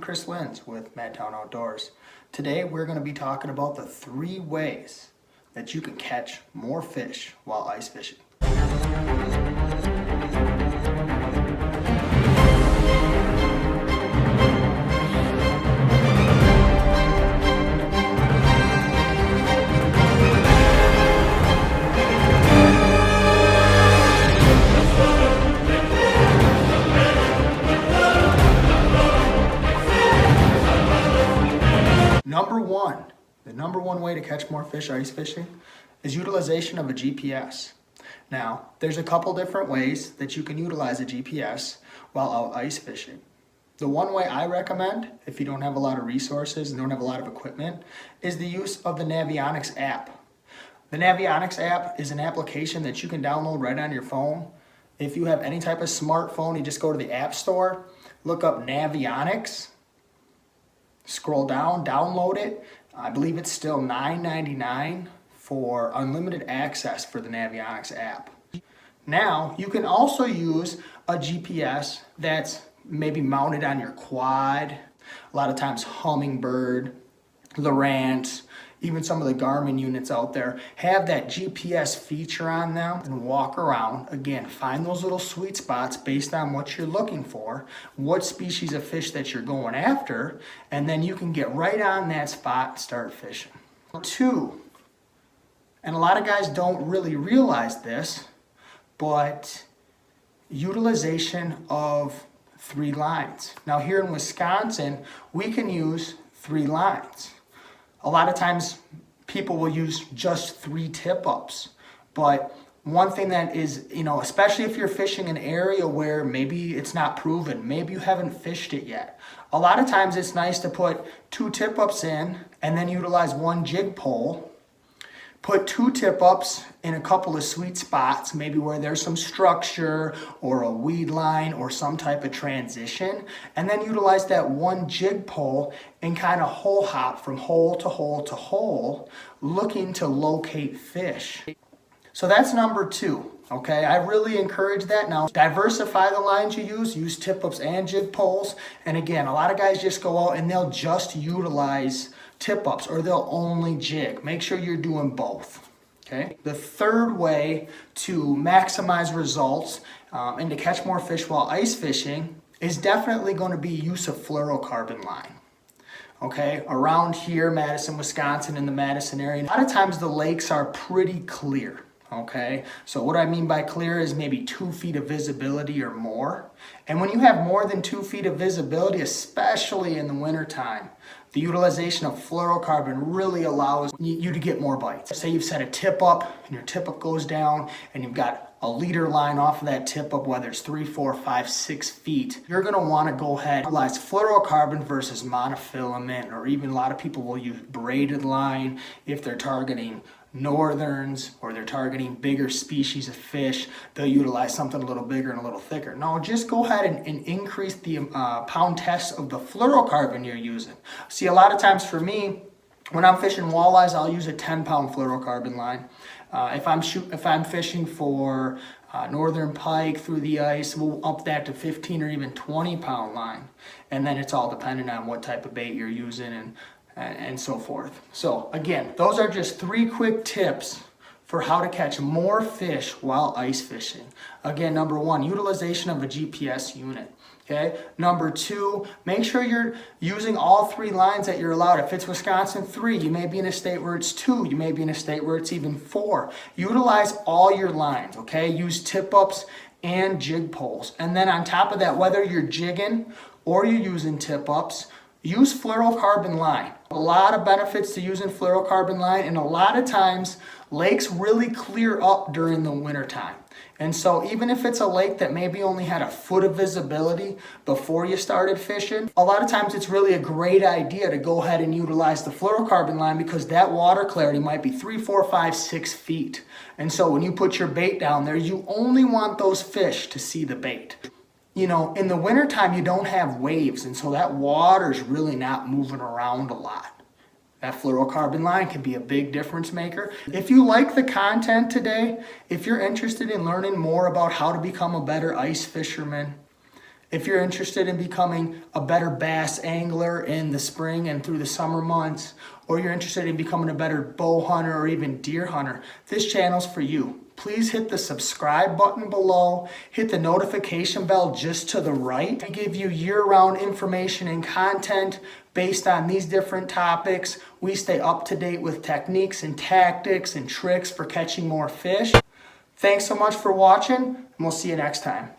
Chris Lenz with Madtown Outdoors. Today we're going to be talking about the 3 ways that you can catch more fish while ice fishing. The number one way to catch more fish ice fishing is utilization of a GPS. Now, there's a couple different ways that you can utilize a GPS while out ice fishing. The one way I recommend, if you don't have a lot of resources and don't have a lot of equipment, is the use of the Navionics app. The Navionics app is an application that you can download right on your phone. If you have any type of smartphone, you just go to the App Store, look up Navionics, scroll down, download it. I believe it's still $9.99 for unlimited access for the Navionics app. Now, you can also use a GPS that's maybe mounted on your quad. A lot of times Humminbird, Lowrance, even some of the Garmin units out there have that GPS feature on them, and walk around. Again, find those little sweet spots based on what you're looking for, what species of fish that you're going after, and then you can get right on that spot and start fishing. 2, and a lot of guys don't really realize this, but utilization of 3 lines. Now here in Wisconsin, we can use 3 lines. A lot of times people will use just 3 tip-ups, but one thing that is, especially if you're fishing an area where maybe it's not proven, maybe you haven't fished it yet. A lot of times it's nice to put 2 tip-ups in and then utilize 1 jig pole. Put 2 tip-ups in a couple of sweet spots, maybe where there's some structure or a weed line or some type of transition, and then utilize that 1 jig pole and kind of hole hop from hole to hole to hole, looking to locate fish. So that's number 2, okay? I really encourage that. Now, diversify the lines you use tip-ups and jig poles, and again, a lot of guys just go out and they'll just utilize tip-ups or they'll only jig. Make sure you're doing both, okay? The 3rd way to maximize results and to catch more fish while ice fishing is definitely going to be use of fluorocarbon line. Okay, around here, Madison, Wisconsin, in the Madison area, a lot of times the lakes are pretty clear. Okay, so what I mean by clear is maybe 2 feet of visibility or more. And when you have more than 2 feet of visibility, especially in the wintertime, the utilization of fluorocarbon really allows you to get more bites. Say you've set a tip up and your tip up goes down and you've got a leader line off of that tip up, whether it's 3, 4, 5, 6 feet, you're gonna wanna go ahead and utilize fluorocarbon versus monofilament, or even a lot of people will use braided line if they're targeting northerns or they're targeting bigger species of fish. They'll utilize something a little bigger and a little thicker. No, just go ahead and increase the pound test of the fluorocarbon you're using. See, a lot of times for me, when I'm fishing walleyes, I'll use a 10-pound fluorocarbon line. If I'm fishing for northern pike through the ice, we'll up that to 15 or even 20-pound line. And then it's all dependent on what type of bait you're using and so forth. So again, those are just 3 quick tips for how to catch more fish while ice fishing. Again, number 1, utilization of a GPS unit. Okay. Number 2, make sure you're using all 3 lines that you're allowed. If it's Wisconsin 3, you may be in a state where it's 2. You may be in a state where it's even 4. Utilize all your lines, okay? Use tip-ups and jig poles. And then on top of that, whether you're jigging or you're using tip-ups, use fluorocarbon line. A lot of benefits to using fluorocarbon line, and a lot of times lakes really clear up during the winter time. And so even if it's a lake that maybe only had a foot of visibility before you started fishing, a lot of times it's really a great idea to go ahead and utilize the fluorocarbon line, because that water clarity might be 3, 4, 5, 6 feet. And so when you put your bait down there, you only want those fish to see the bait. In the wintertime, you don't have waves, and so that water's really not moving around a lot. That fluorocarbon line can be a big difference maker. If you like the content today, if you're interested in learning more about how to become a better ice fisherman, If you're interested in becoming a better bass angler in the spring and through the summer months, or you're interested in becoming a better bow hunter or even deer hunter, this channel's for you. Please hit the subscribe button below, hit the notification bell just to the right. I give you year-round information and content based on these different topics. We stay up to date with techniques and tactics and tricks for catching more fish. Thanks so much for watching, and we'll see you next time.